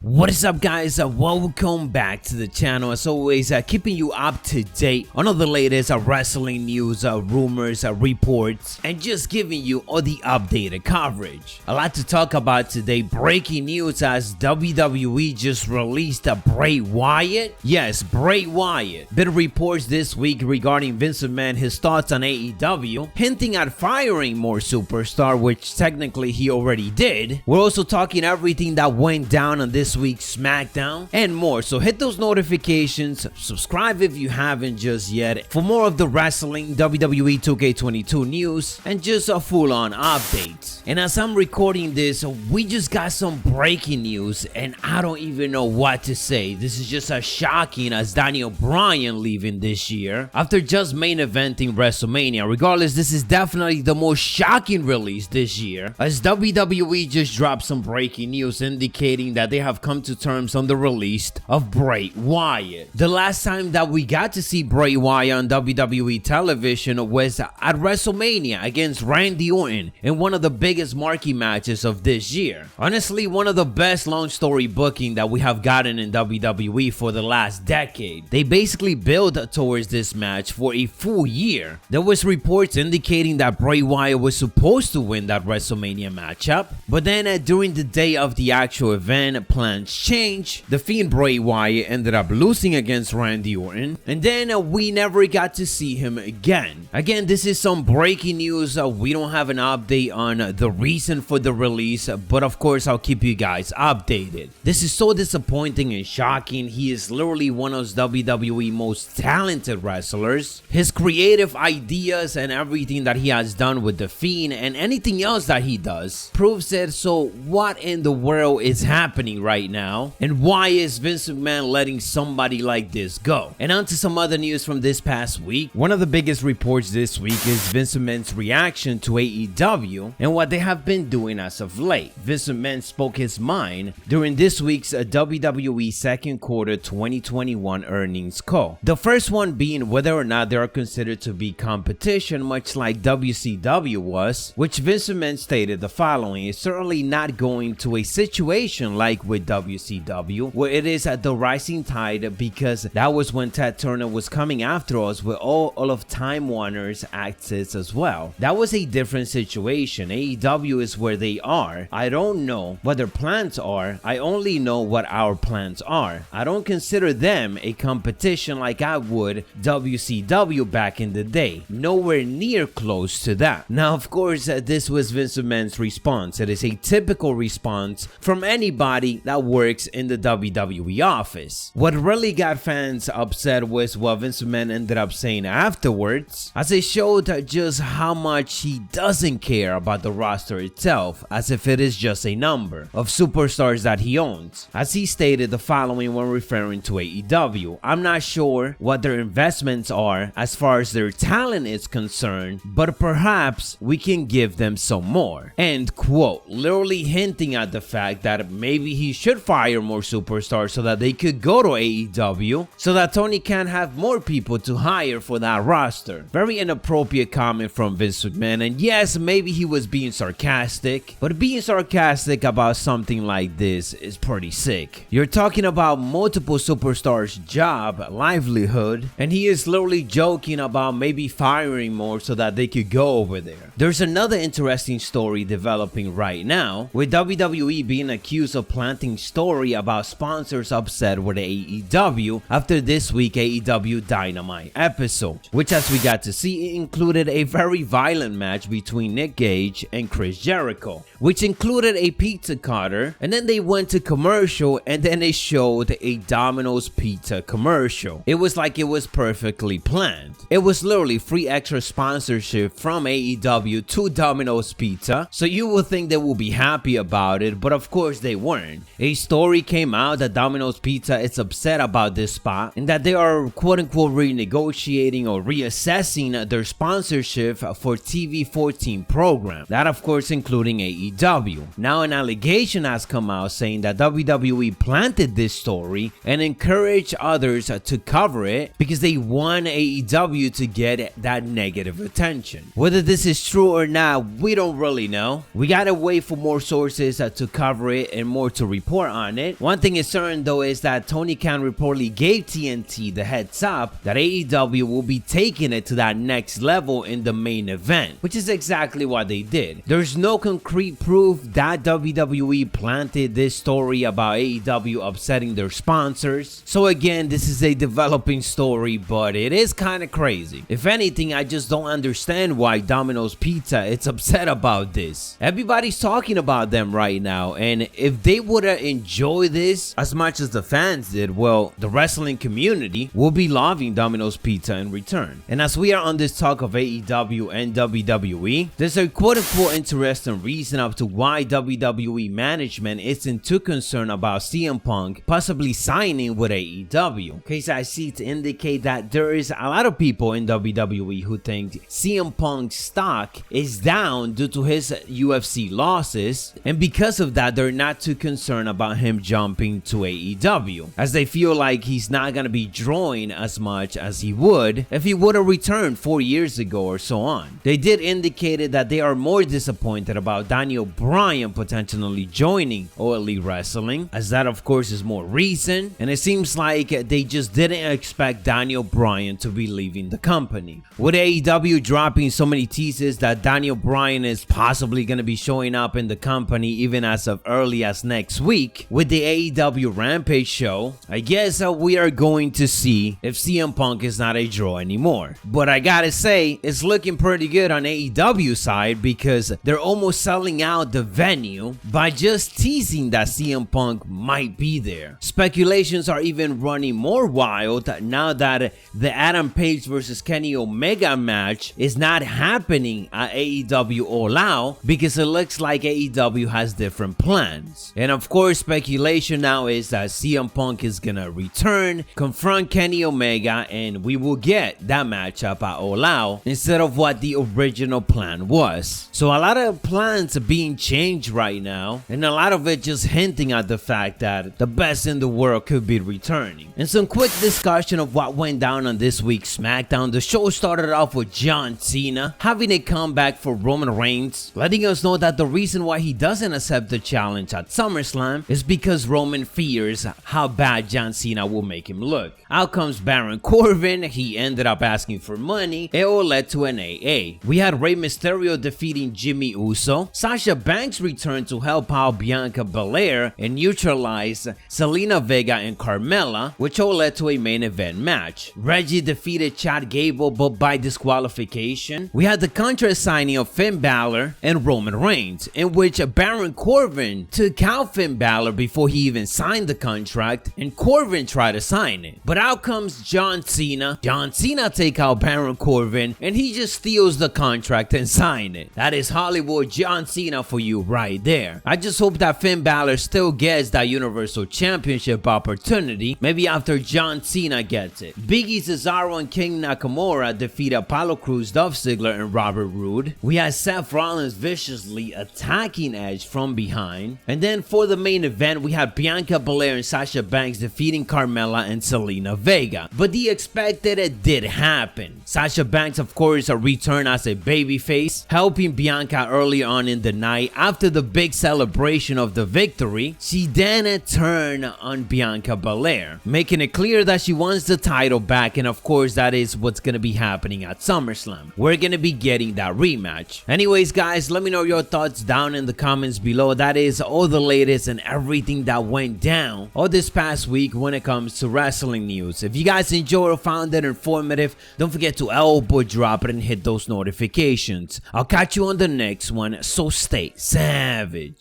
What is up, guys? Welcome back to the channel. As always, keeping you up to date on all the latest wrestling news, rumors, reports, and just giving you all the updated coverage. A lot to talk about today. Breaking news as WWE just released Bray Wyatt. Yes, Bray Wyatt. Bit of reports this week regarding Vince McMahon, his thoughts on AEW, hinting at firing more superstar, which technically he already did. We're also talking everything that went down on this week's SmackDown and more, so hit those notifications, subscribe if you haven't just yet for more of the wrestling, WWE 2K22 news, and just a full-on updates. And as I'm recording this, we just got some breaking news and I don't even know what to say. This is just as shocking as Daniel Bryan leaving this year after just main eventing WrestleMania. Regardless, this is definitely the most shocking release this year, as WWE just dropped some breaking news indicating that they have come to terms on the release of Bray Wyatt. The last time that we got to see Bray Wyatt on WWE television was at WrestleMania against Randy Orton in one of the biggest marquee matches of this year. Honestly, one of the best long story booking that we have gotten in WWE for the last decade. They basically built towards this match for a full year. There was reports indicating that Bray Wyatt was supposed to win that WrestleMania matchup, but then during the day of the actual event, plans changed. The Fiend Bray Wyatt ended up losing against Randy Orton, and then we never got to see him again. Again, this is some breaking news. We don't have an update on the reason for the release, but of course I'll keep you guys updated. This is so disappointing and shocking. He is literally one of WWE most talented wrestlers. His creative ideas and everything that he has done with the Fiend and anything else that he does proves it. So what in the world is happening right now, and why is Vince McMahon letting somebody like this go? And on to some other news from this past week. One of the biggest reports this week is Vince McMahon's reaction to AEW and what they have been doing as of late. Vince McMahon spoke his mind during this week's WWE second quarter 2021 earnings call. The first one being whether or not they are considered to be competition, much like WCW was, which Vince McMahon stated the following: "It's certainly not going to a situation like with WCW, where it is at the rising tide, because that was when Ted Turner was coming after us with all of Time Warner's assets as well. That was a different situation. AEW is where they are. I don't know what their plans are. I only know what our plans are. I don't consider them a competition like I would WCW back in the day. Nowhere near close to that." Now, of course, this was Vince McMahon's response. It is a typical response from anybody that works in the WWE office. What really got fans upset was what Vince McMahon ended up saying afterwards, as it showed just how much he doesn't care about the roster itself, as if it is just a number of superstars that he owns. As he stated the following when referring to AEW: "I'm not sure what their investments are as far as their talent is concerned, but perhaps we can give them some more." End quote. Literally hinting at the fact that maybe he should fire more superstars so that they could go to AEW, so that Tony can have more people to hire for that roster. Very inappropriate comment from Vince McMahon, and yes, maybe he was being sarcastic, but being sarcastic about something like this is pretty sick. You're talking about multiple superstars' job, livelihood, and he is literally joking about maybe firing more so that they could go over there. There's another interesting story developing right now, with WWE being accused of planting story about sponsors upset with AEW after this week AEW Dynamite episode, which, as we got to see, included a very violent match between Nick Gage and Chris Jericho, which included a pizza cutter, and then they went to commercial, and then they showed a Domino's pizza commercial. It was like it was perfectly planned. It was literally free extra sponsorship from AEW to Domino's Pizza, so you would think they will be happy about it, but of course they weren't. A story came out that Domino's Pizza is upset about this spot and that they are quote-unquote renegotiating or reassessing their sponsorship for TV14 program, that of course including AEW. Now an allegation has come out saying that WWE planted this story and encouraged others to cover it because they want AEW to get that negative attention. Whether this is true or not, we don't really know. We gotta wait for more sources to cover it and more to report report on it. One thing is certain though is that Tony Khan reportedly gave TNT the heads up that AEW will be taking it to that next level in the main event, which is exactly what they did. There's no concrete proof that WWE planted this story about AEW upsetting their sponsors. So again, this is a developing story, but it is kind of crazy. If anything, I just don't understand why Domino's Pizza is upset about this. Everybody's talking about them right now, and if they would have enjoyed this as much as the fans did, well, the wrestling community will be loving Domino's Pizza in return. And as we are on this talk of AEW and WWE, there's a quote-unquote interesting reason up to why WWE management isn't too concerned about CM Punk possibly signing with AEW. Case I see to indicate that there is a lot of people in WWE who think CM Punk's stock is down due to his UFC losses, and because of that they're not too concerned about him jumping to AEW, as they feel like he's not gonna be drawing as much as he would if he would have returned 4 years ago or so on. They did indicate that they are more disappointed about Daniel Bryan potentially joining All Elite Wrestling, as that of course is more recent, and it seems like they just didn't expect Daniel Bryan to be leaving the company. With AEW dropping so many teases that Daniel Bryan is possibly going to be showing up in the company even as of early as next week with the AEW Rampage show, I guess we are going to see if CM Punk is not a draw anymore. But I gotta say, it's looking pretty good on AEW side, because they're almost selling out the venue by just teasing that CM Punk might be there. Speculations are even running more wild now that the Adam Page versus Kenny Omega match is not happening at AEW All Out, because it looks like AEW has different plans. And of course, speculation now is that CM Punk is gonna return, confront Kenny Omega, and we will get that matchup at All Out instead of what the original plan was. So a lot of plans are being changed right now, and a lot of it just hinting at the fact that the best in the world could be returning. And some quick discussion of what went down on this week's SmackDown. The show started off with John Cena having a comeback for Roman Reigns, letting us know that the reason why he doesn't accept the challenge at SummerSlam is because Roman fears how bad John Cena will make him look. Out comes Baron Corbin. He ended up asking for money. It all led to an AA. We had Rey Mysterio defeating Jimmy Uso. Sasha Banks returned to help out Bianca Belair and neutralize Zelina Vega and Carmella, which all led to a main event match. Reggie defeated Chad Gable, but by disqualification. We had the contract signing of Finn Balor and Roman Reigns, in which Baron Corbin took out Finn Balor before he even signed the contract, and Corbin tried to sign it. But out comes John Cena. John Cena take out Baron Corbin, and he just steals the contract and sign it. That is Hollywood John Cena for you right there. I just hope that Finn Balor still gets that Universal Championship opportunity, maybe after John Cena gets it. Big E, Cesaro, and King Nakamura defeat Apollo Crews, Dolph Ziggler, and Robert Roode. We had Seth Rollins viciously attacking Edge from behind. And then for the main event, we had Bianca Belair and Sasha Banks defeating Carmella and Zelina Vega. But the expected did happen. Sasha Banks, of course, returned as a babyface, helping Bianca early on in the night. After the big celebration of the victory, she then turned on Bianca Belair, making it clear that she wants the title back, and of course that is what's gonna be happening at SummerSlam. We're gonna be getting that rematch. Anyways guys, let me know your thoughts down in the comments below. That is all the latest and everything that went down all this past week when it comes to wrestling news. If you guys enjoyed or found it informative, don't forget to elbow drop it and hit those notifications. I'll catch you on the next one, so stay savage.